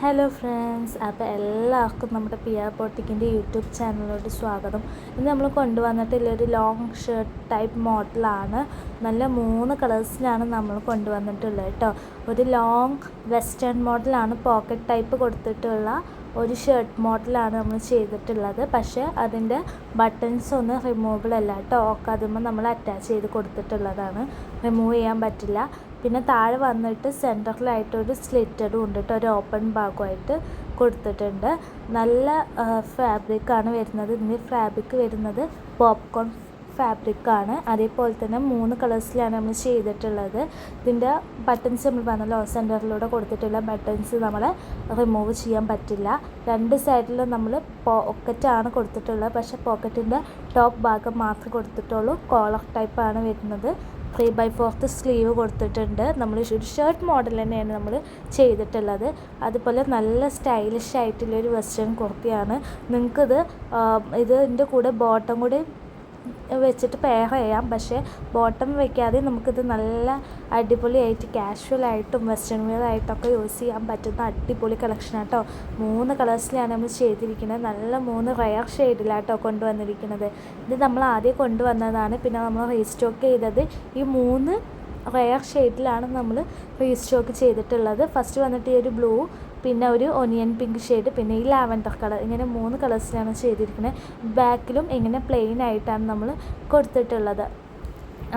Hello friends, അപ്പോൾ എല്ലാവർക്കും നമ്മുടെ പി ആർ ബോട്ടിക്കിൻ്റെ യൂട്യൂബ് ചാനലിലോട്ട് സ്വാഗതം. ഇന്ന് നമ്മൾ കൊണ്ടുവന്നിട്ടുള്ളൊരു ലോങ് ഷർട്ട് ടൈപ്പ് മോഡലാണ്. നല്ല 3 കളേഴ്സിലാണ് നമ്മൾ കൊണ്ടുവന്നിട്ടുള്ളത് കേട്ടോ. ഒരു ലോങ് വെസ്റ്റേൺ മോഡലാണ്, പോക്കറ്റ് ടൈപ്പ് കൊടുത്തിട്ടുള്ള ഒരു ഷർട്ട് മോഡലാണ് നമ്മൾ ചെയ്തിട്ടുള്ളത്. പക്ഷേ അതിൻ്റെ ബട്ടൺസ് ഒന്നും റിമൂവബിൾ അല്ല കേട്ടോ. ഒക്കെ അതുമ്പോൾ നമ്മൾ അറ്റാച്ച് ചെയ്ത് കൊടുത്തിട്ടുള്ളതാണ്, റിമൂവ് ചെയ്യാൻ പറ്റില്ല. പിന്നെ താഴെ വന്നിട്ട് സെൻറ്ററിലായിട്ടൊരു സ്ലിറ്റഡും ഉണ്ട് കേട്ടോ, ഒരു ഓപ്പൺ ഭാഗമായിട്ട് കൊടുത്തിട്ടുണ്ട്. നല്ല ഫാബ്രിക്കാണ് വരുന്നത്. ഇതിൻ്റെ ഫാബ്രിക് വരുന്നത് പോപ്കോൺ ഫാബ്രിക്കാണ്. അതേപോലെ തന്നെ 3 കളേഴ്സിലാണ് നമ്മൾ ചെയ്തിട്ടുള്ളത്. ഇതിൻ്റെ ബട്ടൺസ് നമ്മൾ പറഞ്ഞല്ലോ, സെൻറ്ററിലൂടെ കൊടുത്തിട്ടുള്ള ബട്ടൺസ് നമ്മൾ റിമൂവ് ചെയ്യാൻ പറ്റില്ല. 2 സൈഡിലും നമ്മൾ പോക്കറ്റാണ് കൊടുത്തിട്ടുള്ളത്. പക്ഷേ പോക്കറ്റിൻ്റെ ടോപ്പ് ഭാഗം മാത്രമേ കൊടുത്തിട്ടുള്ളൂ. കോളർ ടൈപ്പാണ് വരുന്നത്. 3/4 സ്ലീവ് കൊടുത്തിട്ടുണ്ട്. നമ്മൾ ഒരു ഷർട്ട് മോഡൽ തന്നെയാണ് നമ്മൾ ചെയ്തിട്ടുള്ളത്. അതുപോലെ നല്ല സ്റ്റൈലിഷ് ആയിട്ടുള്ളൊരു വെസ്റ്റേൺ കുർത്തിയാണ്. നിങ്ങൾക്കിത് ഇതിൻ്റെ കൂടെ ബോട്ടം കൂടി വെച്ചിട്ട് പെയർ ചെയ്യാം. പക്ഷേ ബോട്ടം വയ്ക്കാതെ നമുക്കിത് നല്ല അടിപൊളിയായിട്ട് കാഷ്വലായിട്ടും വെസ്റ്റേൺ വെയർ ആയിട്ടൊക്കെ യൂസ് ചെയ്യാൻ പറ്റുന്ന അടിപൊളി കളക്ഷൻ കേട്ടോ. 3 കളേഴ്സിലാണ് നമ്മൾ ചെയ്തിരിക്കുന്നത്. നല്ല 3 റയർ ഷെയ്ഡിലാട്ടോ കൊണ്ടുവന്നിരിക്കുന്നത്. ഇത് നമ്മൾ ആദ്യം കൊണ്ടുവന്നതാണ്. പിന്നെ നമ്മൾ റീസ്റ്റോക്ക് ചെയ്തത് ഈ 3 റയർ ഷെയ്ഡിലാണ് നമ്മൾ റീസ്റ്റോക്ക് ചെയ്തിട്ടുള്ളത്. ഫസ്റ്റ് വന്നിട്ട് ഈ ഒരു ബ്ലൂ, പിന്നെ ഒരു ഒനിയൻ പിങ്ക് ഷെയ്ഡ്, പിന്നെ ഈ ലാവൻഡർ കളർ, ഇങ്ങനെ 3 കളേഴ്സിലാണ് ചെയ്തിരിക്കുന്നത്. ബാക്കിലും ഇങ്ങനെ പ്ലെയിൻ ആയിട്ടാണ് നമ്മൾ കൊടുത്തിട്ടുള്ളത്.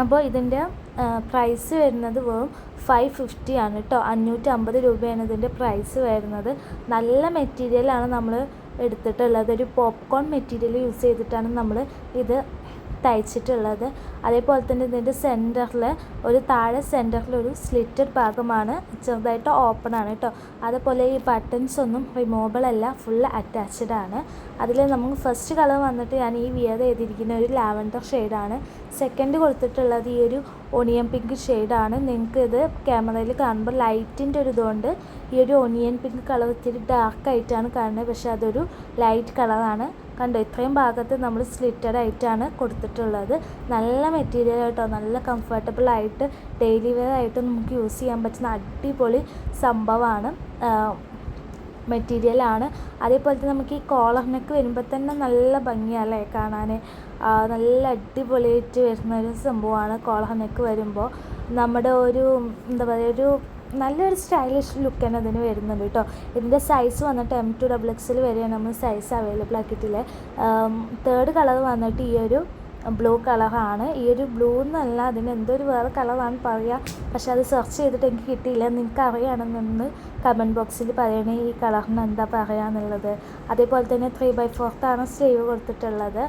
അപ്പോൾ ഇതിൻ്റെ പ്രൈസ് വരുന്നത് വെറും 550 ആണ് കേട്ടോ. 550 രൂപയാണ് ഇതിൻ്റെ പ്രൈസ് വരുന്നത്. നല്ല മെറ്റീരിയലാണ് നമ്മൾ എടുത്തിട്ടുള്ളത്. ഒരു പോപ്കോൺ മെറ്റീരിയൽ യൂസ് ചെയ്തിട്ടാണ് നമ്മൾ ഇത് തയ്ച്ചിട്ടുള്ളത്. അതേപോലെ തന്നെ ഇതിൻ്റെ താഴെ സെൻറ്ററിൽ ഒരു സ്ലിറ്റഡ് ഭാഗമാണ്, ചെറുതായിട്ട് ഓപ്പൺ ആണ് കേട്ടോ. അതേപോലെ ഈ ബട്ടൺസ് ഒന്നും റിമൂവബിൾ അല്ല, ഫുൾ അറ്റാച്ച്ഡ് ആണ്. അതിൽ നമുക്ക് ഫസ്റ്റ് കളർ വന്നിട്ട് ഞാൻ ഈ വിയർ ചെയ്തിരിക്കുന്ന ഒരു ലാവൻഡർ ഷെയ്ഡാണ്. സെക്കൻഡ് കൊടുത്തിട്ടുള്ളത് ഈ ഒരു ഒണിയൻ പിങ്ക് ഷെയ്ഡാണ്. നിങ്ങൾക്ക് ഇത് ക്യാമറയിൽ കാണുമ്പോൾ ലൈറ്റിൻ്റെ ഒരു ഇതുകൊണ്ട് ഈ ഒരു ഒണിയൻ പിങ്ക് കളർ ഇത്തിരി ഡാർക്കായിട്ടാണ് കാണുന്നത്. പക്ഷേ അതൊരു ലൈറ്റ് കളറാണ്. കണ്ടോ, ഇത്രയും ഭാഗത്ത് നമ്മൾ സ്ലിറ്റഡ് ആയിട്ടാണ് കൊടുത്തിട്ടുള്ളത്. നല്ല മെറ്റീരിയൽ കേട്ടോ, നല്ല കംഫർട്ടബിൾ ആയിട്ട് ഡെയിലി വെയർ ആയിട്ട് നമുക്ക് യൂസ് ചെയ്യാൻ പറ്റുന്ന അടിപൊളി സംഭവമാണ്, മെറ്റീരിയലാണ്. അതേപോലെ തന്നെ നമുക്ക് ഈ കോളർ നെക്ക് വരുമ്പോൾ തന്നെ നല്ല ഭംഗിയല്ലേ കാണാൻ. നല്ല അടിപൊളിയായിട്ട് വരുന്നൊരു സംഭവമാണ് കോളർ നെക്ക് വരുമ്പോൾ. നമ്മുടെ ഒരു എന്താ പറയുക, ഒരു നല്ലൊരു സ്റ്റൈലിഷ് ലുക്ക് തന്നെ ഇതിന് വരുന്നുണ്ട് കേട്ടോ. ഇതിൻ്റെ സൈസ് വന്നിട്ട് M2 XXL വരെയാണ് നമ്മൾ സൈസ് അവൈലബിൾ ആക്കിയിട്ടില്ലേ. 3rd കളർ വന്നിട്ട് ഈ ഒരു ബ്ലൂ കളറാണ്. ഈ ഒരു ബ്ലൂ എന്നല്ല, അതിന് എന്തൊരു വേറെ കളറാണ് പറയുക. പക്ഷെ അത് സെർച്ച് ചെയ്തിട്ട് എനിക്ക് കിട്ടിയില്ല. നിങ്ങൾക്ക് അറിയുകയാണെന്നൊന്ന് കമൻറ്റ് ബോക്സിൽ പറയണേ ഈ കളറിന് എന്താ പറയുക എന്നുള്ളത്. അതേപോലെ തന്നെ 3/4 സ്ലീവ് കൊടുത്തിട്ടുള്ളത്.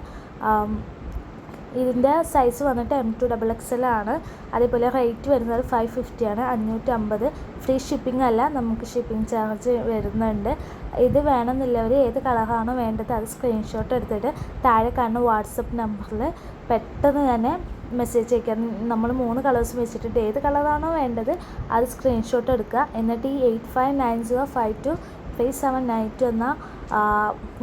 ഇതിൻ്റെ സൈസ് വന്നിട്ട് M2 XXL ആണ്. അതേപോലെ റേറ്റ് വരുന്നത് 550 ആണ്, 550. ഫ്രീ ഷിപ്പിംഗ് അല്ല, നമുക്ക് ഷിപ്പിംഗ് ചാർജ് വരുന്നുണ്ട്. ഇത് വേണമെന്നുള്ളവർ ഏത് കളറാണോ വേണ്ടത് അത് സ്ക്രീൻഷോട്ട് എടുത്തിട്ട് താഴെ കാണുന്ന വാട്സപ്പ് നമ്പറിൽ പെട്ടെന്ന് തന്നെ മെസ്സേജ് അയക്കാം. നമ്മൾ 3 കളേഴ്സ് വെച്ചിട്ട് ഏത് കളറാണോ വേണ്ടത് അത് സ്ക്രീൻഷോട്ട് എടുക്കുക. എന്നിട്ട് ഈ 8590523792 എന്ന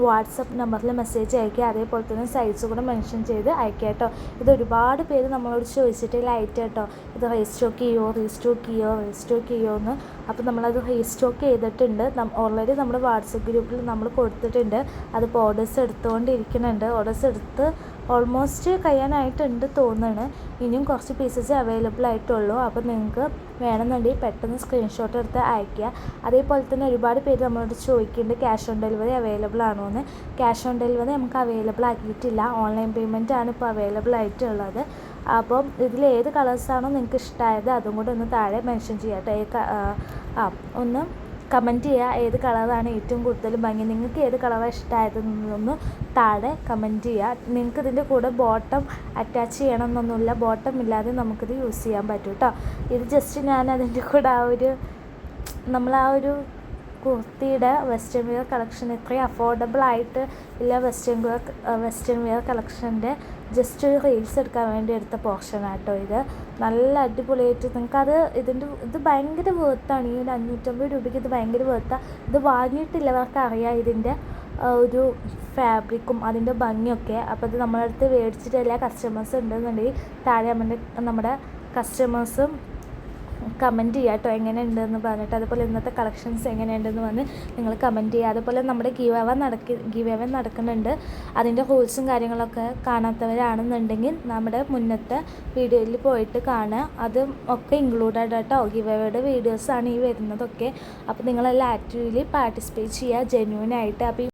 വാട്സപ്പ് നമ്പറിൽ മെസ്സേജ് അയക്കുക. അതേപോലെ തന്നെ സൈസ് കൂടെ മെൻഷൻ ചെയ്ത് അയക്കുക കേട്ടോ. ഇത് ഒരുപാട് പേര് നമ്മളോട് ചോദിച്ചിട്ട് ലൈറ്റ് കേട്ടോ, ഇത് റീസ്റ്റോക്ക് ചെയ്യുമോ എന്ന്. അപ്പോൾ നമ്മളത് റീസ്റ്റോക്ക് ചെയ്തിട്ടുണ്ട്. ഓൾറെഡി നമ്മുടെ വാട്സപ്പ് ഗ്രൂപ്പിൽ നമ്മൾ കൊടുത്തിട്ടുണ്ട്. അതിപ്പോൾ ഓർഡേഴ്സ് എടുത്തുകൊണ്ടിരിക്കുന്നുണ്ട്. ഓർഡേഴ്സ് എടുത്ത് ഓൾമോസ്റ്റ് കഴിയാനായിട്ടുണ്ട് തോന്നുന്നു. ഇനിയും കുറച്ച് പീസസ് അവൈലബിൾ ആയിട്ടുള്ളൂ. അപ്പോൾ നിങ്ങൾക്ക് വേണമെന്നുണ്ടെങ്കിൽ പെട്ടെന്ന് സ്ക്രീൻഷോട്ട് എടുത്ത് അയയ്ക്കുക. അതേപോലെ തന്നെ ഒരുപാട് പേര് നമ്മളോട് ചോദിക്കുന്നുണ്ട് ക്യാഷ് ഓൺ ഡെലിവറി അവൈലബിൾ ആണോ എന്ന്. ക്യാഷ് ഓൺ ഡെലിവറി നമുക്ക് അവൈലബിൾ ആക്കിയിട്ടില്ല. ഓൺലൈൻ പേയ്മെൻ്റ് ആണ് ഇപ്പോൾ അവൈലബിൾ ആയിട്ടുള്ളത്. അപ്പം ഇതിൽ ഏത് കളേഴ്സാണോ നിങ്ങൾക്ക് ഇഷ്ടമായത് അതും കൂടെ ഒന്ന് താഴെ മെൻഷൻ ചെയ്യാം. ഒന്ന് കമൻറ്റ് ചെയ്യുക, ഏത് കളറാണ് ഏറ്റവും കൂടുതൽ ഭംഗി, നിങ്ങൾക്ക് ഏത് കളറാണ് ഇഷ്ടമായതെന്നൊന്ന് താഴെ കമൻറ്റ് ചെയ്യുക. നിങ്ങൾക്ക് ഇതിൻ്റെ കൂടെ ബോട്ടം അറ്റാച്ച് ചെയ്യണമെന്നൊന്നുമില്ല, ബോട്ടം ഇല്ലാതെ നമുക്കിത് യൂസ് ചെയ്യാൻ പറ്റും കേട്ടോ. ഇത് ജസ്റ്റ് ഞാൻ അതിൻ്റെ കൂടെ നമ്മൾ ആ ഒരു കുർത്തിയുടെ വെസ്റ്റേൺ വെയർ കളക്ഷൻ ഇത്രയും അഫോർഡബിൾ ആയിട്ട് ഇല്ല വെസ്റ്റേൺ വെയർ കളക്ഷൻ്റെ ജസ്റ്റ് ഒരു റീൽസ് എടുക്കാൻ വേണ്ടി എടുത്ത പോർഷനാണ് കേട്ടോ ഇത്. നല്ല അടിപൊളിയായിട്ട് നിങ്ങൾക്കത് ഇത് ഭയങ്കര വേർത്താണ്. ഈ ഒരു 550 രൂപയ്ക്ക് ഇത് ഭയങ്കര വേർത്താണ്. ഇത് വാങ്ങിയിട്ടില്ലവർക്ക് അറിയാം ഇതിൻ്റെ ഒരു ഫാബ്രിക്കും അതിൻ്റെ ഭംഗിയൊക്കെ. അപ്പോൾ ഇത് നമ്മളടുത്ത് മേടിച്ചിട്ട് എല്ലാ കസ്റ്റമേഴ്സ് ഉണ്ടെന്നുണ്ടെങ്കിൽ താഴെ നമ്മുടെ കസ്റ്റമേഴ്സും കമൻറ്റ് ചെയ്യുക കേട്ടോ, എങ്ങനെയുണ്ടെന്ന് പറഞ്ഞിട്ട്. അതുപോലെ ഇന്നത്തെ കളക്ഷൻസ് എങ്ങനെയുണ്ടെന്ന് പറഞ്ഞ് നിങ്ങൾ കമൻറ്റ് ചെയ്യുക. അതുപോലെ നമ്മുടെ ഗീവ് അവേ നടക്കുന്നുണ്ട്. അതിൻ്റെ റൂൾസും കാര്യങ്ങളൊക്കെ കാണാത്തവരാണെന്നുണ്ടെങ്കിൽ നമ്മുടെ മുന്നത്തെ വീഡിയോയിൽ പോയിട്ട് കാണുക. അതും ഒക്കെ ഇൻക്ലൂഡഡ് കേട്ടോ. ഗീവ് അവേയുടെ വീഡിയോസാണ് ഈ വരുന്നതൊക്കെ. അപ്പോൾ നിങ്ങളെല്ലാം ആക്റ്റീവ്ലി പാർട്ടിസിപ്പേറ്റ് ചെയ്യുക ജെന്യൂനായിട്ട്. അപ്പോൾ